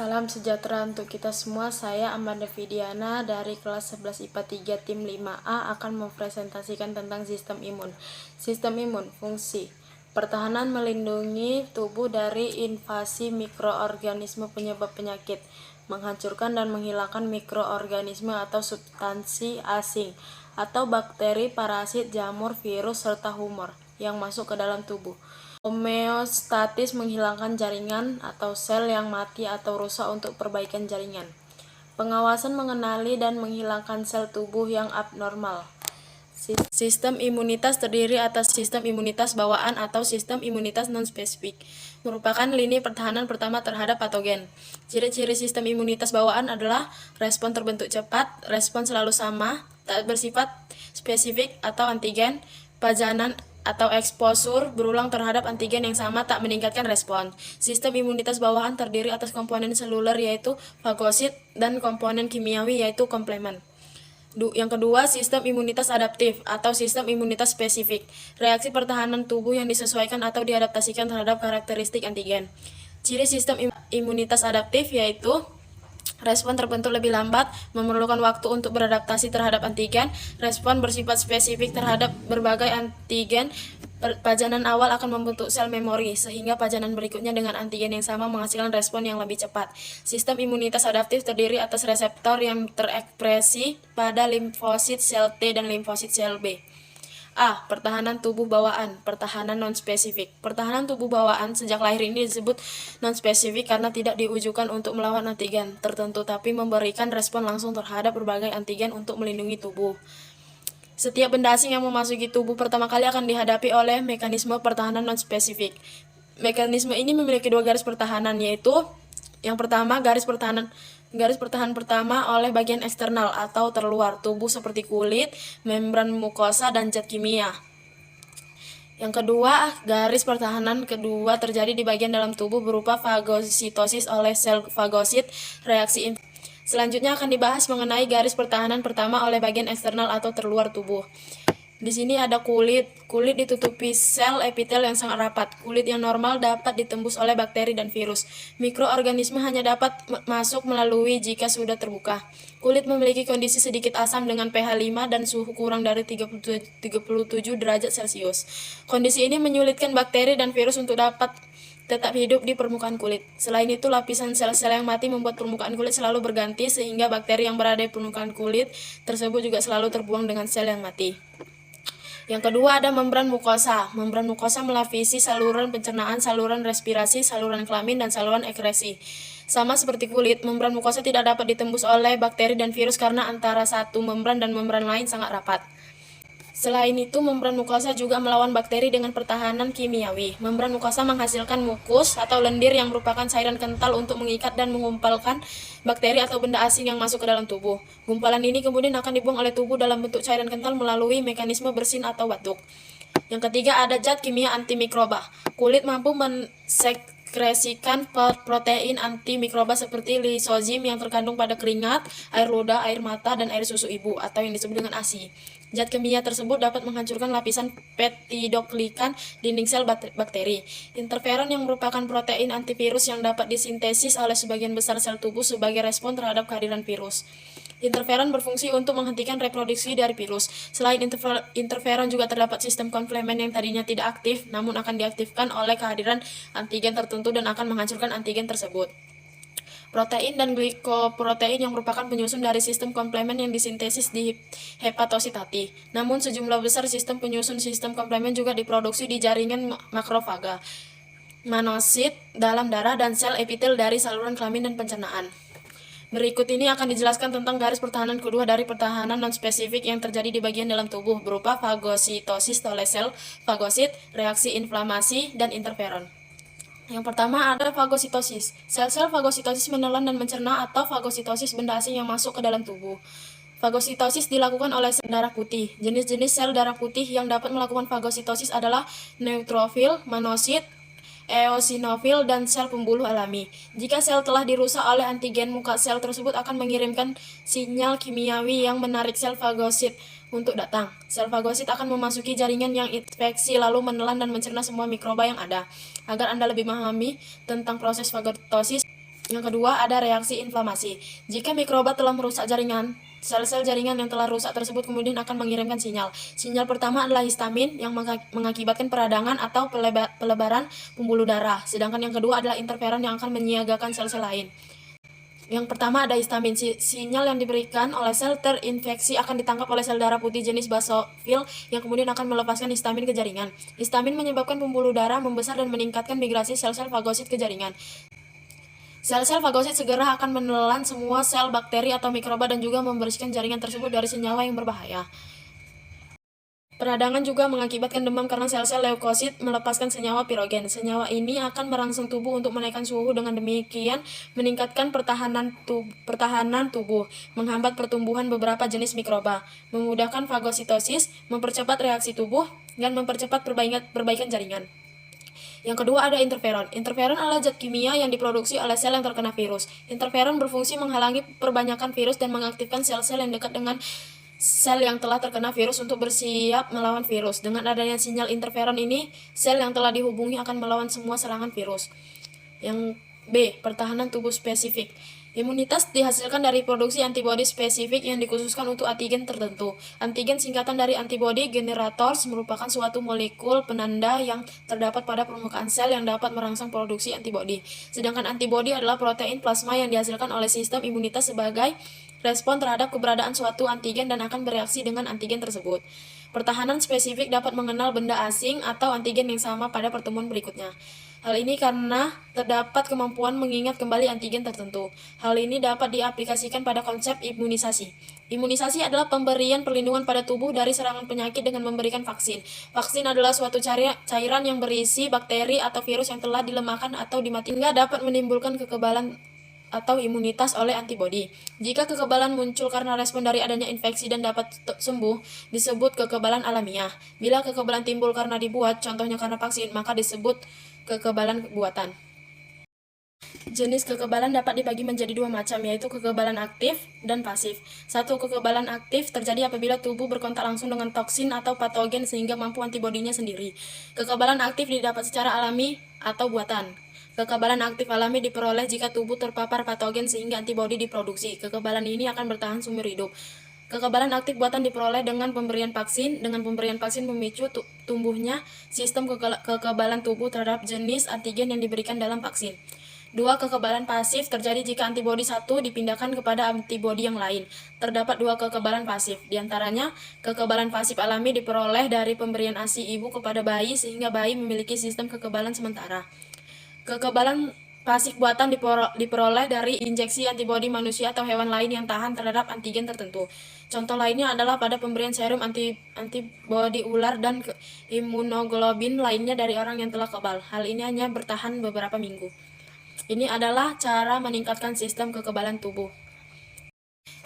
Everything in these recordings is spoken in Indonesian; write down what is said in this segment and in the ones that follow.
Salam sejahtera untuk kita semua. Saya Amanda Vidiana dari kelas 11 IPA 3 tim 5A akan mempresentasikan tentang sistem imun. Sistem imun, fungsi pertahanan melindungi tubuh dari invasi mikroorganisme penyebab penyakit, menghancurkan dan menghilangkan mikroorganisme atau substansi asing, atau bakteri, parasit, jamur, virus, serta humor yang masuk ke dalam tubuh. Homeostatis menghilangkan jaringan atau sel yang mati atau rusak untuk perbaikan jaringan. Pengawasan mengenali dan menghilangkan sel tubuh yang abnormal. Sistem imunitas terdiri atas sistem imunitas bawaan atau sistem imunitas non-spesifik. Merupakan lini pertahanan pertama terhadap patogen. Ciri-ciri sistem imunitas bawaan adalah respon terbentuk cepat, respon selalu sama, tak bersifat spesifik atau antigen, pajanan atau eksposur berulang terhadap antigen yang sama tak meningkatkan respon. Sistem imunitas bawahan terdiri atas komponen seluler yaitu fagosit dan komponen kimiawi yaitu komplemen. Yang kedua, sistem imunitas adaptif atau sistem imunitas spesifik. Reaksi pertahanan tubuh yang disesuaikan atau diadaptasikan terhadap karakteristik antigen. Ciri sistem imunitas adaptif yaitu respon terbentuk lebih lambat, memerlukan waktu untuk beradaptasi terhadap antigen, respon bersifat spesifik terhadap berbagai antigen. Pajanan awal akan membentuk sel memori, sehingga pajanan berikutnya dengan antigen yang sama menghasilkan respon yang lebih cepat. Sistem imunitas adaptif terdiri atas reseptor yang terekspresi pada limfosit sel T dan limfosit sel B. A. Pertahanan tubuh bawaan, pertahanan non-spesifik. Pertahanan tubuh bawaan sejak lahir ini disebut non-spesifik karena tidak diujukan untuk melawan antigen tertentu, tapi memberikan respon langsung terhadap berbagai antigen untuk melindungi tubuh. Setiap benda asing yang memasuki tubuh pertama kali akan dihadapi oleh mekanisme pertahanan non-spesifik. Mekanisme ini memiliki dua garis pertahanan, yaitu yang pertama garis pertahanan pertama oleh bagian eksternal atau terluar tubuh seperti kulit, membran mukosa, dan zat kimia. Yang kedua, garis pertahanan kedua terjadi di bagian dalam tubuh berupa fagositosis oleh sel fagosit, reaksi. Selanjutnya akan dibahas mengenai garis pertahanan pertama oleh bagian eksternal atau terluar tubuh. Di sini ada kulit. Kulit ditutupi sel epitel yang sangat rapat. Kulit yang normal dapat ditembus oleh bakteri dan virus. Mikroorganisme hanya dapat masuk melalui jika sudah terbuka. Kulit memiliki kondisi sedikit asam dengan pH 5 dan suhu kurang dari 37 derajat Celcius. Kondisi ini menyulitkan bakteri dan virus untuk dapat tetap hidup di permukaan kulit. Selain itu, lapisan sel-sel yang mati membuat permukaan kulit selalu berganti, sehingga bakteri yang berada di permukaan kulit tersebut juga selalu terbuang dengan sel yang mati. Yang kedua ada membran mukosa. Membran mukosa melapisi saluran pencernaan, saluran respirasi, saluran kelamin, dan saluran ekskresi. Sama seperti kulit, membran mukosa tidak dapat ditembus oleh bakteri dan virus karena antara satu membran dan membran lain sangat rapat. Selain itu, membran mukosa juga melawan bakteri dengan pertahanan kimiawi. Membran mukosa menghasilkan mukus atau lendir yang merupakan cairan kental untuk mengikat dan mengumpalkan bakteri atau benda asing yang masuk ke dalam tubuh. Gumpalan ini kemudian akan dibuang oleh tubuh dalam bentuk cairan kental melalui mekanisme bersin atau batuk. Yang ketiga ada zat kimia antimikroba. Kulit mampu mensekresikan protein antimikroba seperti lisozim yang terkandung pada keringat, air ludah, air mata, dan air susu ibu atau yang disebut dengan ASI. Zat kimia tersebut dapat menghancurkan lapisan peptidoglykan dinding sel bakteri. Interferon yang merupakan protein antivirus yang dapat disintesis oleh sebagian besar sel tubuh sebagai respon terhadap kehadiran virus. Interferon berfungsi untuk menghentikan reproduksi dari virus. Selain interferon juga terdapat sistem komplemen yang tadinya tidak aktif namun akan diaktifkan oleh kehadiran antigen tertentu dan akan menghancurkan antigen tersebut. Protein dan glikoprotein yang merupakan penyusun dari sistem komplemen yang disintesis di hepatosit hati. Namun sejumlah besar sistem penyusun sistem komplemen juga diproduksi di jaringan makrofaga, monosit dalam darah, dan sel epitel dari saluran kelamin dan pencernaan. Berikut ini akan dijelaskan tentang garis pertahanan kedua dari pertahanan non-spesifik yang terjadi di bagian dalam tubuh berupa fagositosis oleh sel fagosit, reaksi inflamasi, dan interferon. Yang pertama ada fagositosis. Sel-sel fagositosis menelan dan mencerna atau fagositosis benda asing yang masuk ke dalam tubuh. Fagositosis dilakukan oleh sel darah putih. Jenis-jenis sel darah putih yang dapat melakukan fagositosis adalah neutrofil, monosit, eosinofil, dan sel pembuluh alami. Jika sel telah dirusak oleh antigen, muka sel tersebut akan mengirimkan sinyal kimiawi yang menarik sel fagosit untuk datang. Sel fagosit akan memasuki jaringan yang infeksi lalu menelan dan mencerna semua mikroba yang ada. Agar Anda lebih memahami tentang proses fagositosis, Yang kedua, ada reaksi inflamasi. Jika mikroba telah merusak jaringan, sel-sel jaringan yang telah rusak tersebut kemudian akan mengirimkan sinyal. Sinyal pertama adalah histamin yang mengakibatkan peradangan atau pelebaran pembuluh darah. Sedangkan yang kedua adalah interferon yang akan menyiagakan sel-sel lain. Yang pertama ada histamin. Sinyal yang diberikan oleh sel terinfeksi akan ditangkap oleh sel darah putih jenis basofil yang kemudian akan melepaskan histamin ke jaringan. Histamin menyebabkan pembuluh darah membesar dan meningkatkan migrasi sel-sel fagosit ke jaringan. Sel-sel fagosit segera akan menelan semua sel bakteri atau mikroba dan juga membersihkan jaringan tersebut dari senyawa yang berbahaya. Peradangan juga mengakibatkan demam karena sel-sel leukosit melepaskan senyawa pirogen. Senyawa ini akan merangsang tubuh untuk menaikkan suhu, dengan demikian meningkatkan pertahanan tubuh, menghambat pertumbuhan beberapa jenis mikroba, memudahkan fagositosis, mempercepat reaksi tubuh, dan mempercepat perbaikan jaringan. Yang kedua ada interferon. Interferon adalah zat kimia yang diproduksi oleh sel yang terkena virus. Interferon berfungsi menghalangi perbanyakan virus dan mengaktifkan sel-sel yang dekat dengan sel yang telah terkena virus untuk bersiap melawan virus. Dengan adanya sinyal interferon ini, sel yang telah dihubungi akan melawan semua serangan virus. Yang B. Pertahanan tubuh spesifik. Imunitas dihasilkan dari produksi antibodi spesifik yang dikhususkan untuk antigen tertentu. Antigen singkatan dari antibody generators merupakan suatu molekul penanda yang terdapat pada permukaan sel yang dapat merangsang produksi antibodi. Sedangkan antibodi adalah protein plasma yang dihasilkan oleh sistem imunitas sebagai respon terhadap keberadaan suatu antigen dan akan bereaksi dengan antigen tersebut. Pertahanan spesifik dapat mengenal benda asing atau antigen yang sama pada pertemuan berikutnya. Hal ini karena terdapat kemampuan mengingat kembali antigen tertentu. Hal ini dapat diaplikasikan pada konsep imunisasi. Imunisasi adalah pemberian perlindungan pada tubuh dari serangan penyakit dengan memberikan vaksin. Vaksin adalah suatu cairan yang berisi bakteri atau virus yang telah dilemahkan atau dimatikan hingga dapat menimbulkan kekebalan atau imunitas oleh antibodi. Jika kekebalan muncul karena respon dari adanya infeksi dan dapat sembuh, disebut kekebalan alamiah. Bila kekebalan timbul karena dibuat, contohnya karena vaksin, maka disebut kekebalan buatan. Jenis kekebalan dapat dibagi menjadi dua macam, yaitu kekebalan aktif dan pasif. Satu, kekebalan aktif terjadi apabila tubuh berkontak langsung dengan toksin atau patogen sehingga mampu antibodinya sendiri. Kekebalan aktif didapat secara alami atau buatan. Kekebalan aktif alami diperoleh jika tubuh terpapar patogen sehingga antibodi diproduksi. Kekebalan ini akan bertahan seumur hidup. Kekebalan aktif buatan diperoleh dengan pemberian vaksin. Dengan pemberian vaksin memicu tumbuhnya sistem kekebalan tubuh terhadap jenis antigen yang diberikan dalam vaksin. Dua, kekebalan pasif terjadi jika antibodi satu dipindahkan kepada antibodi yang lain. Terdapat dua kekebalan pasif, diantaranya kekebalan pasif alami diperoleh dari pemberian ASI ibu kepada bayi sehingga bayi memiliki sistem kekebalan sementara. Kekebalan pasif buatan diperoleh dari injeksi antibodi manusia atau hewan lain yang tahan terhadap antigen tertentu. Contoh lainnya adalah pada pemberian serum antibodi ular dan imunoglobulin lainnya dari orang yang telah kebal. Hal ini hanya bertahan beberapa minggu. Ini adalah cara meningkatkan sistem kekebalan tubuh.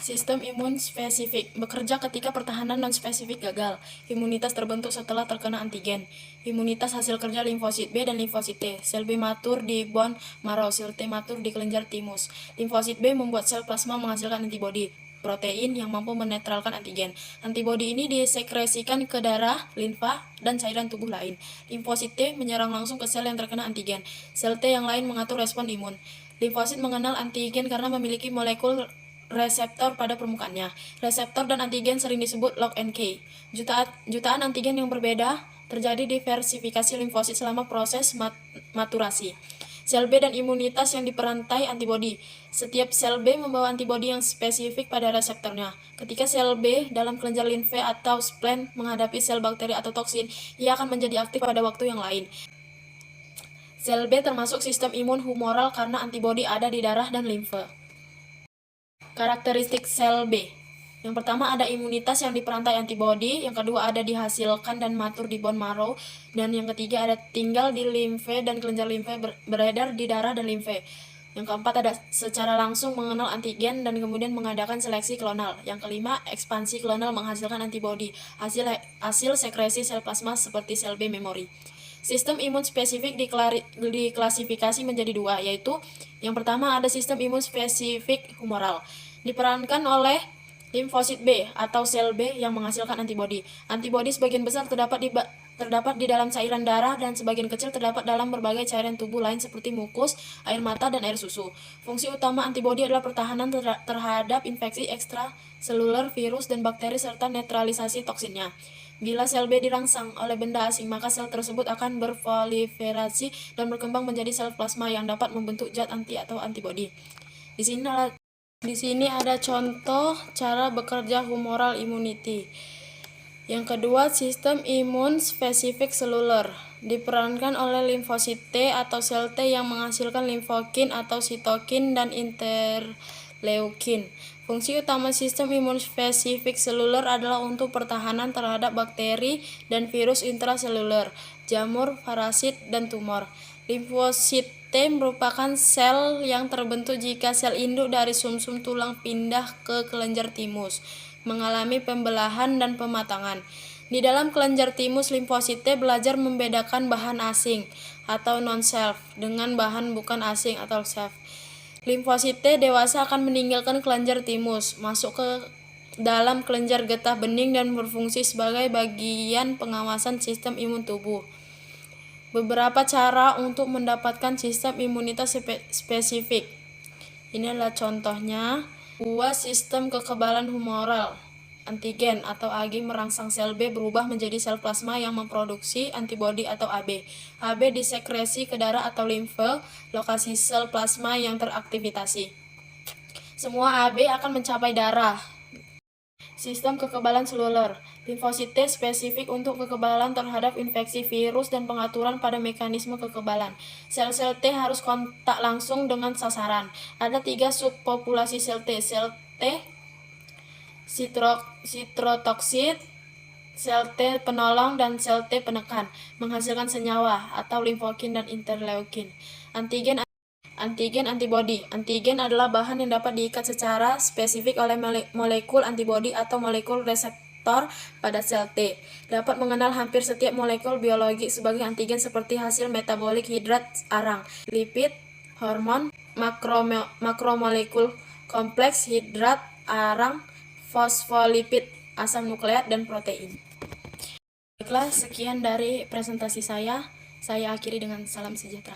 Sistem imun spesifik bekerja ketika pertahanan non-spesifik gagal. Imunitas terbentuk setelah terkena antigen. Imunitas hasil kerja limfosit B dan limfosit T. Sel B matur di bone marrow, sel T matur di kelenjar timus. Limfosit B membuat sel plasma menghasilkan antibodi, protein yang mampu menetralkan antigen. Antibodi ini disekresikan ke darah, limfa, dan cairan tubuh lain. Limfosit T menyerang langsung ke sel yang terkena antigen. Sel T yang lain mengatur respon imun. Limfosit mengenal antigen karena memiliki molekul reseptor pada permukaannya. Reseptor dan antigen sering disebut lock and key. Jutaan antigen yang berbeda terjadi diversifikasi limfosit selama proses maturasi. Sel B dan imunitas yang diperantai antibodi. Setiap sel B membawa antibodi yang spesifik pada reseptornya. Ketika sel B dalam kelenjar limfe atau spleen menghadapi sel bakteri atau toksin, ia akan menjadi aktif pada waktu yang lain. Sel B termasuk sistem imun humoral karena antibodi ada di darah dan limfe. Karakteristik sel B. Yang pertama ada imunitas yang diperantai antibodi, yang kedua ada dihasilkan dan matur di bone marrow, dan yang ketiga ada tinggal di limfe dan kelenjar limfe beredar di darah dan limfe. Yang keempat ada secara langsung mengenal antigen dan kemudian mengadakan seleksi klonal. Yang kelima, ekspansi klonal menghasilkan antibodi, hasil sekresi sel plasma seperti sel B memori. Sistem imun spesifik diklasifikasi menjadi dua, yaitu yang pertama ada sistem imun spesifik humoral. Diperankan oleh limfosit B atau sel B yang menghasilkan antibodi. Antibodi sebagian besar terdapat terdapat di dalam cairan darah dan sebagian kecil terdapat dalam berbagai cairan tubuh lain seperti mukus, air mata, dan air susu. Fungsi utama antibodi adalah pertahanan terhadap infeksi ekstraseluler, virus, dan bakteri serta netralisasi toksinnya. Bila sel B dirangsang oleh benda asing, maka sel tersebut akan berproliferasi dan berkembang menjadi sel plasma yang dapat membentuk zat anti atau antibodi. Di sini ada contoh cara bekerja humoral immunity. Yang kedua, sistem imun spesifik seluler diperankan oleh limfosit T atau sel T yang menghasilkan limfokin atau sitokin dan interleukin. Fungsi utama sistem imun spesifik seluler adalah untuk pertahanan terhadap bakteri dan virus intraseluler, jamur, parasit, dan tumor. Limfosit T merupakan sel yang terbentuk jika sel induk dari sumsum tulang pindah ke kelenjar timus, mengalami pembelahan dan pematangan. Di dalam kelenjar timus, limfosit T belajar membedakan bahan asing atau non-self dengan bahan bukan asing atau self. Limfosit T dewasa akan meninggalkan kelenjar timus, masuk ke dalam kelenjar getah bening dan berfungsi sebagai bagian pengawasan sistem imun tubuh. Beberapa cara untuk mendapatkan sistem imunitas spesifik. Ini adalah contohnya. Sistem kekebalan humoral. Antigen atau Ag merangsang sel B berubah menjadi sel plasma yang memproduksi antibodi atau Ab. Ab disekresi ke darah atau limfe, lokasi sel plasma yang teraktivasi. Semua Ab akan mencapai darah. Sistem kekebalan seluler. Limfosit T spesifik untuk kekebalan terhadap infeksi virus dan pengaturan pada mekanisme kekebalan. Sel-sel T harus kontak langsung dengan sasaran. Ada 3 subpopulasi sel T. Sel T sitrotoksit, sel T penolong, dan sel T penekan, menghasilkan senyawa atau limfokin dan interleukin. Antigen antibodi. Antigen adalah bahan yang dapat diikat secara spesifik oleh molekul antibodi atau molekul reseptor pada sel T. Dapat mengenal hampir setiap molekul biologi sebagai antigen seperti hasil metabolik hidrat arang, lipid, hormon, makromolekul kompleks hidrat arang, fosfolipid, asam nukleat, dan protein. Baiklah, sekian dari presentasi saya. Saya akhiri dengan salam sejahtera.